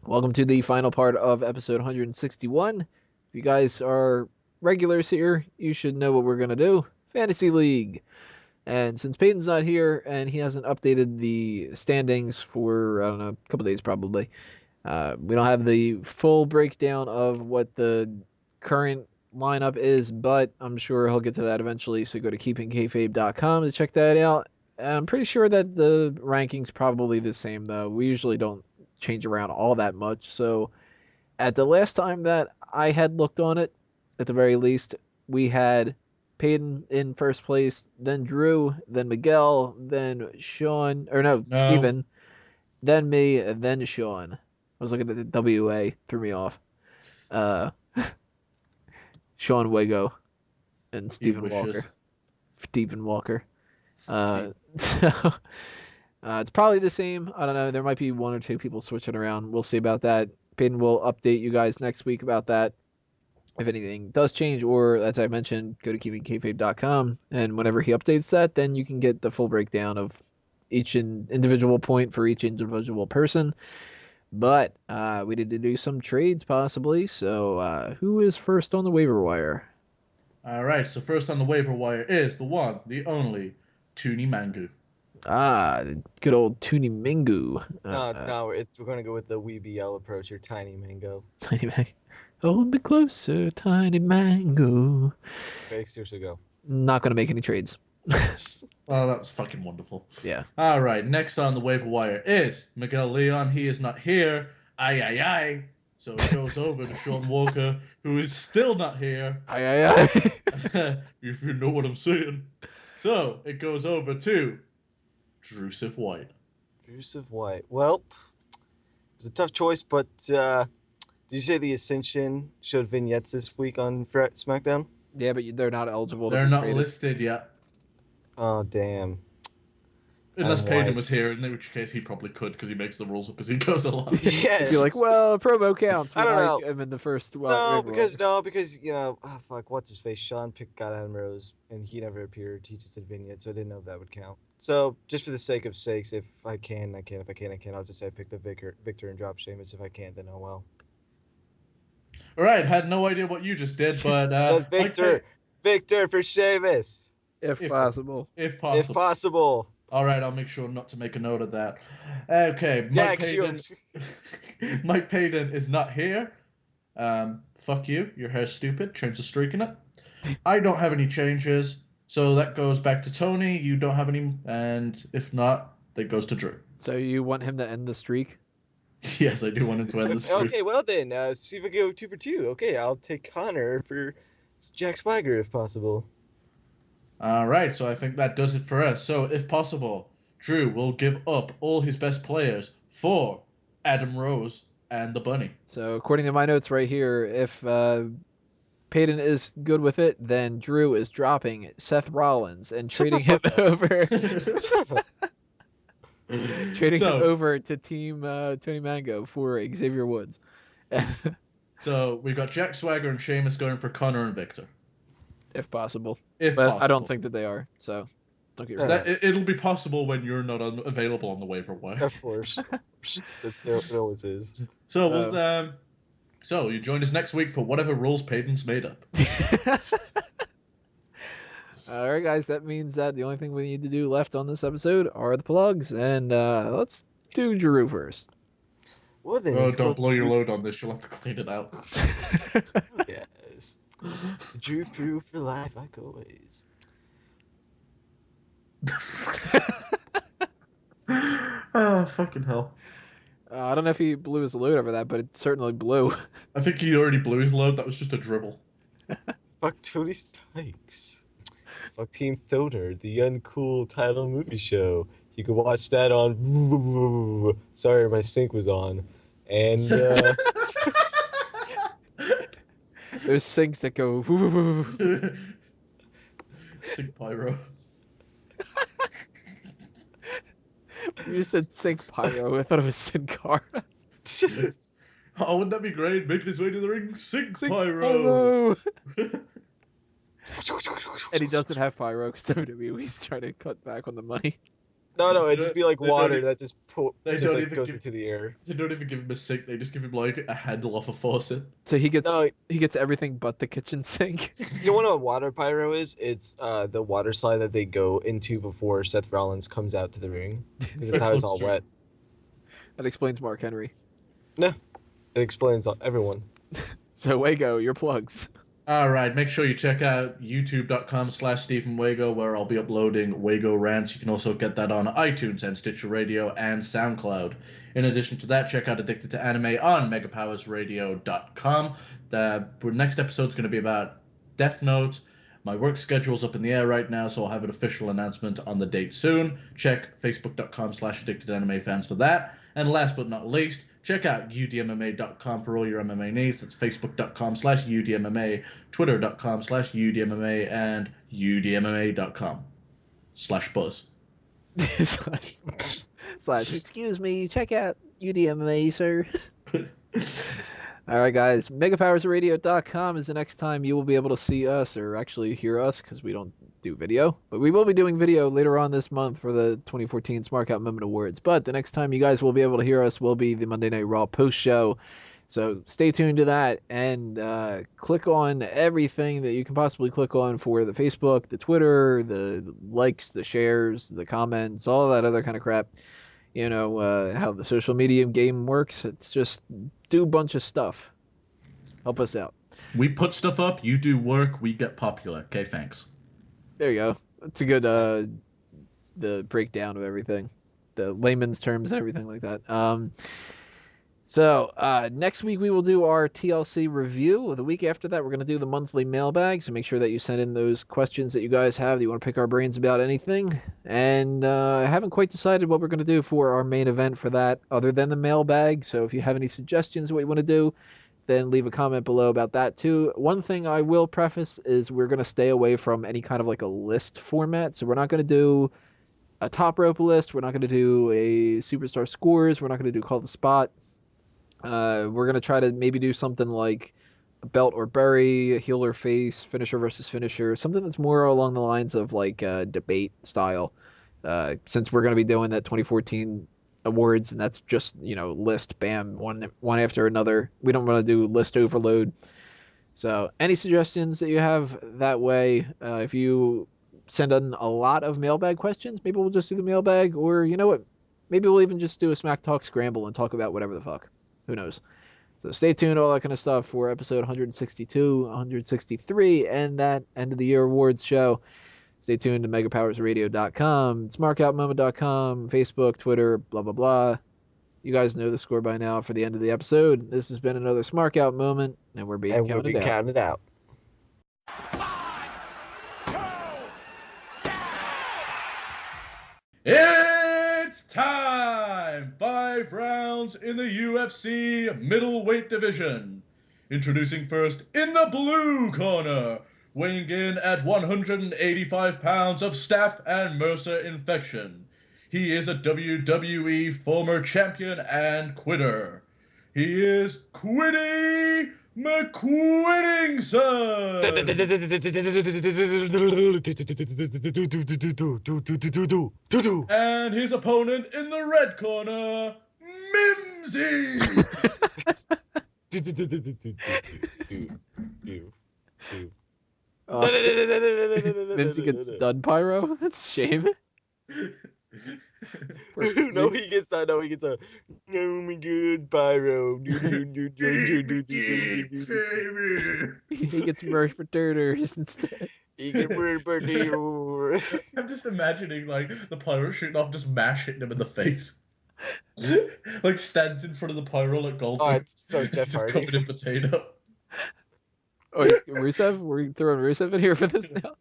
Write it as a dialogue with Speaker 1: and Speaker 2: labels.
Speaker 1: Welcome to the final part of episode 161. If you guys are regulars here, you should know what we're going to do. Fantasy League. And since Peyton's not here and he hasn't updated the standings for, I don't know, a couple days probably, we don't have the full breakdown of what the current lineup is, but I'm sure he'll get to that eventually. So go to keepingkayfabe.com to check that out. I'm pretty sure that the ranking's probably the same, though. We usually don't change around all that much. So at the last time that I had looked on it, at the very least, we had Peyton in first place, then Drew, then Miguel, then Sean, or no,
Speaker 2: No,
Speaker 1: Steven, then me, and then Sean. I was looking at the WA, threw me off. Uh, Sean Wego and
Speaker 2: he
Speaker 1: Stephen Walker.
Speaker 2: wishes.
Speaker 1: Stephen Walker.
Speaker 2: Steve.
Speaker 1: So it's probably the same. I don't know. There might be one or two people switching around. We'll see about that. Peyton will update you guys next week about that. If anything does change, or as I mentioned, go to keepingkayfabe.com, and whenever he updates that, then you can get the full breakdown of each individual point for each individual person. But we need to do some trades possibly. So who is first on the waiver wire?
Speaker 2: All right, so first on the waiver wire is the one, the only, Toonie Mangu.
Speaker 1: Good old Toonie Mingu.
Speaker 3: No, we're gonna go with the WBL approach or Tiny Mango.
Speaker 1: Tiny Mango. Hold me closer, Tiny Mango.
Speaker 3: Okay, seriously, go.
Speaker 1: Not going to make any trades.
Speaker 2: Oh, that was fucking wonderful.
Speaker 1: Yeah.
Speaker 2: All right, next on the waiver wire is Miguel Leon. He is not here. Aye, aye, aye. So it goes over to Sean Walker, who is still not here.
Speaker 1: Aye, aye, aye.
Speaker 2: If you know what I'm saying. So it goes over to Drusif White.
Speaker 3: Yusuf White. Well, it was a tough choice, but did you say the Ascension showed vignettes this week on SmackDown?
Speaker 1: Yeah, but they're not eligible to
Speaker 2: They're
Speaker 1: be
Speaker 2: not
Speaker 1: traded.
Speaker 2: listed yet.
Speaker 3: Oh, damn.
Speaker 2: Unless
Speaker 3: And
Speaker 2: Payton
Speaker 3: White.
Speaker 2: was here, in which case he probably could because he makes the rules up as he goes along.
Speaker 3: Yes.
Speaker 1: You're like, well, promo counts.
Speaker 3: I don't know.
Speaker 1: I'm in the first.
Speaker 3: No,
Speaker 1: waiver
Speaker 3: because oh, fuck, what's his face? Sean got Adam Rose, and he never appeared. He just did vignette, so I didn't know if that would count. So just for the sake of sakes, if I can, I can. If I can't, I can. I'll just say I pick the Victor and drop Sheamus. If I can't, then oh well.
Speaker 2: All right, had no idea what you just did, but
Speaker 3: Said Victor for Sheamus,
Speaker 1: if possible.
Speaker 2: if possible.
Speaker 3: if possible.
Speaker 2: All right, I'll make sure not to make a note of that. Okay, Mike Payton. Mike Payton is not here. Fuck you. Your hair's stupid. Change the streak in it. I don't have any changes, so that goes back to Tony. You don't have any, and if not, that goes to Drew.
Speaker 1: So you want him to end the streak?
Speaker 2: Yes, I do want him to end the streak.
Speaker 3: Okay, well then, see if we go 2 for 2. Okay, I'll take Connor for Jack Swagger if possible.
Speaker 2: All right, so I think that does it for us. So, if possible, Drew will give up all his best players for Adam Rose and the Bunny.
Speaker 1: So according to my notes right here, if Peyton is good with it, then Drew is dropping Seth Rollins and trading him over. Trading him over to Team Tony Mango for Xavier Woods.
Speaker 2: So we've got Jack Swagger and Sheamus going for Connor and Victor.
Speaker 1: If possible.
Speaker 2: If
Speaker 1: But
Speaker 2: possible.
Speaker 1: I don't think that they are, so don't get
Speaker 2: that it'll be possible when you're not available on the waiver wire.
Speaker 3: Of course. It always is.
Speaker 2: So so you join us next week for whatever rules Peyton's made up.
Speaker 1: All right, guys, that means that the only thing we need to do left on this episode are the plugs, and let's do Drew first.
Speaker 3: Well then,
Speaker 2: Oh, don't blow your load on this. You'll have to clean it out.
Speaker 3: Yes. Drew Crew for life, like always.
Speaker 2: Oh, fucking hell.
Speaker 1: I don't know if he blew his load over that, but it certainly blew.
Speaker 2: I think he already blew his load. That was just a dribble.
Speaker 3: Fuck Tony Stikes. Fuck Team Thoner, the uncool title movie show. You can watch that on. Sorry, my sync was on. And
Speaker 1: There's sinks that go.
Speaker 2: Sig Pyro.
Speaker 1: You said Sink Pyro. I thought it was Sin Cara.
Speaker 2: Oh, wouldn't that be great? Making his way to the ring, Sig
Speaker 1: Sink
Speaker 2: Pyro.
Speaker 1: And he doesn't have Pyro because WWE's trying to cut back on the money.
Speaker 3: No, it'd just be like water that just goes into the air.
Speaker 2: They don't even give him a sink. They just give him like a handle off a faucet.
Speaker 1: So he gets everything but the kitchen sink.
Speaker 3: You know what a water pyro is? It's the water slide that they go into before Seth Rollins comes out to the ring, because it's how it's all wet.
Speaker 1: That explains Mark Henry.
Speaker 3: No, it explains everyone.
Speaker 1: So Wago, your plugs.
Speaker 2: All right, make sure you check out youtube.com/Stephen Wago, where I'll be uploading Wago rants. You can also get that on iTunes and Stitcher Radio and SoundCloud. In addition to that, check out Addicted to Anime on megapowersradio.com. The next episode is going to be about Death Note. My work schedule's up in the air right now, so I'll have an official announcement on the date soon. Check facebook.com/addictedanime fans for that. And last but not least, check out udmma.com for all your MMA needs. That's facebook.com/udmma, twitter.com/udmma, and udmma.com/buzz.
Speaker 1: Excuse me, check out UDMA, sir. All right, guys. megapowersradio.com is the next time you will be able to see us, or actually hear us, because we don't do video. But we will be doing video later on this month for the 2014 Smark Out Moment Awards. But the next time you guys will be able to hear us will be the Monday Night Raw post show. So stay tuned to that, and click on everything that you can possibly click on for the Facebook, the Twitter, the likes, the shares, the comments, all that other kind of crap. You know, how the social media game works. It's just do a bunch of stuff. Help us out.
Speaker 2: We put stuff up, you do work, we get popular. Okay, thanks.
Speaker 1: There you go. That's a good the breakdown of everything. The layman's terms and everything like that. So next week we will do our TLC review. The week after that, we're going to do the monthly mailbag. So make sure that you send in those questions that you guys have that you want to pick our brains about anything. And I haven't quite decided what we're going to do for our main event for that other than the mailbag. So if you have any suggestions what you want to do, then leave a comment below about that too. One thing I will preface is we're going to stay away from any kind of like a list format. So we're not going to do a top rope list. We're not going to do a superstar scores. We're not going to do call the spot. We're going to try to maybe do something like a belt or bury, a heel or face, finisher versus finisher, something that's more along the lines of like debate style. Since we're going to be doing that 2014 awards, and that's just, you know, list, bam, one after another. We don't want to do list overload. So any suggestions that you have that way, if you send in a lot of mailbag questions, maybe we'll just do the mailbag, or you know what, maybe we'll even just do a Smack Talk Scramble and talk about whatever the fuck. Who knows? So stay tuned, all that kind of stuff for episode 162, 163, and that end of the year awards show. Stay tuned to megapowersradio.com, smarkoutmoment.com, Facebook, Twitter, blah, blah, blah. You guys know the score by now for the end of the episode. This has been another Smark Out moment, and we're being counted out.
Speaker 2: 5, 2, it's time! 5 rounds in the UFC middleweight division. Introducing first in the blue corner, weighing in at 185 pounds of Staph and Mercer infection. He is a WWE former champion and quitter. He is Quiddy McQuittingson! And his opponent in the red corner, Mimsy!
Speaker 1: Mimsy gets done pyro? That's a shame.
Speaker 3: No, he gets a oh my god, pyro.
Speaker 1: He gets merged for turners instead.
Speaker 3: He gets merged for turners.
Speaker 2: I'm just imagining like the pyro shooting off, just mash hitting him in the face. Like stands in front of the pyro like Goldberg.
Speaker 3: Oh, it's so Jeff Hardy.
Speaker 2: Just covered in potato.
Speaker 1: Oh, Rusev? We're throwing Rusev in here for this now?